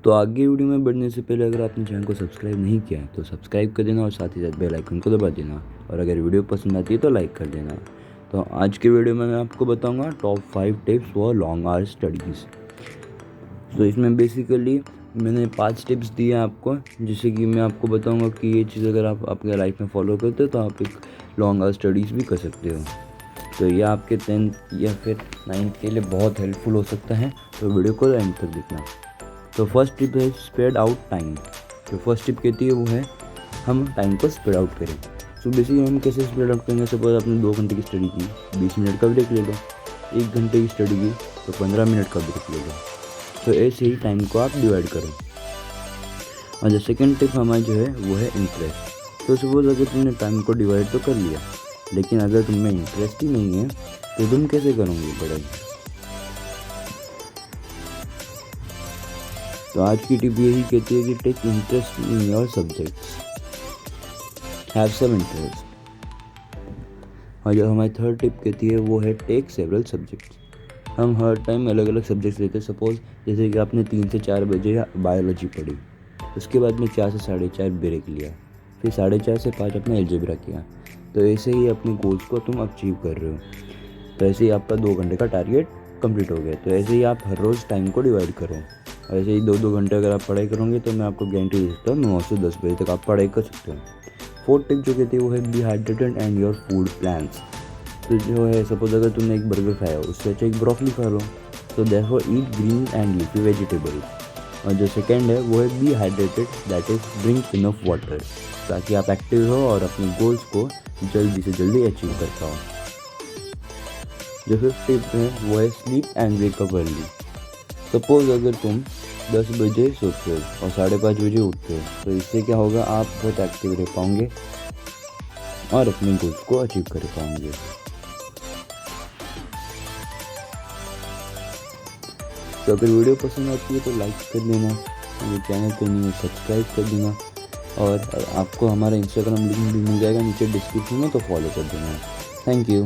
तो आगे वीडियो में बढ़ने से पहले अगर आपने चैनल को सब्सक्राइब नहीं किया है तो सब्सक्राइब कर देना और साथ ही साथ बेल आइकन को दबा देना, और अगर वीडियो पसंद आती है तो लाइक कर देना। तो आज के वीडियो में मैं आपको बताऊंगा top 5 tips for long hours studies. तो इसमें बेसिकली मैंने 5 टिप्स दिए आपको, जिससे कि मैं आपको बताऊंगा कि ये चीज़ अगर आप अपने लाइफ में फॉलो करते हो तो आप एक लॉन्ग आवर्स स्टडीज़ भी कर सकते हो। तो ये आपके 10th या फिर 9th के लिए बहुत हेल्पफुल हो सकता है, तो वीडियो को एंड तक देखना। तो फर्स्ट टिप है स्प्रेड आउट टाइम। जो फर्स्ट टिप कहती है वो है हम टाइम को स्प्रेड आउट करें। सो बेसिकली हम कैसे स्प्रेड आउट करेंगे? सपोज आपने 2 घंटे की स्टडी की, 20 मिनट का ब्रेक ले लो। 1 घंटे की स्टडी की तो 15 मिनट का ब्रेक ले लो। तो ऐसे ही टाइम को आप डिवाइड करो। और जो सेकेंड टिप हमारी जो है वो है इंटरेस्ट। तो सपोज अगर तुमने टाइम को डिवाइड तो कर लिया, लेकिन अगर तुम्हें इंटरेस्ट ही नहीं है तो तुम कैसे करोगे पढ़ाई? तो आज की टिप यही कहती है कि take interest in your subjects, have some interest. और जो हमारी थर्ड टिप कहती है वो है टेक सेवरल सब्जेक्ट्स। हम हर टाइम अलग अलग सब्जेक्ट्स लेते हैं। सपोज जैसे कि आपने 3 से 4 बजे बायोलॉजी पढ़ी, उसके बाद में 4 से 4:30 ब्रेक लिया, फिर 4:30 से 5 अपना अलजेब्रा किया। तो ऐसे ही अपने गोल्स को तुम अचीव कर रहे हो। तो ऐसे ही आपका 2 घंटे का टारगेट कंप्लीट हो गया। तो ऐसे ही आप हर रोज़ टाइम को डिवाइड करो। और ऐसे ही 2-2 घंटे अगर आप पढ़ाई करोगे तो मैं आपको गारंटी दे सकता हूँ 9 से 10 बजे तक आप पढ़ाई कर सकते हो। फोर्थ टिप जो कहती है वो है be hydrated and your food plans. तो जो है सपोज अगर तुमने एक बर्गर खाया, उससे अच्छा एक ब्रोकली खा लो। तो therefore eat green and leafy vegetables. और जो सेकंड है वो है be hydrated, that is drink enough water, ताकि आप एक्टिव हो और अपने गोल्स को जल्दी से जल्दी अचीव कर पाओ। जो फिफ्थ टिप है वो है sleep and wake up early. Suppose अगर तुम 10 बजे सोते हो और 5:30 बजे उठते हो, तो इससे क्या होगा, आप बहुत एक्टिव रह पाओगे और अपने गोल्स को अचीव कर पाओगे। तो अगर वीडियो पसंद आती है तो लाइक कर देना, अगर चैनल पे नहीं है सब्सक्राइब कर देना, और आपको हमारा इंस्टाग्राम लिंक भी मिल जाएगा नीचे डिस्क्रिप्शन में, तो फॉलो कर देना। Thank you.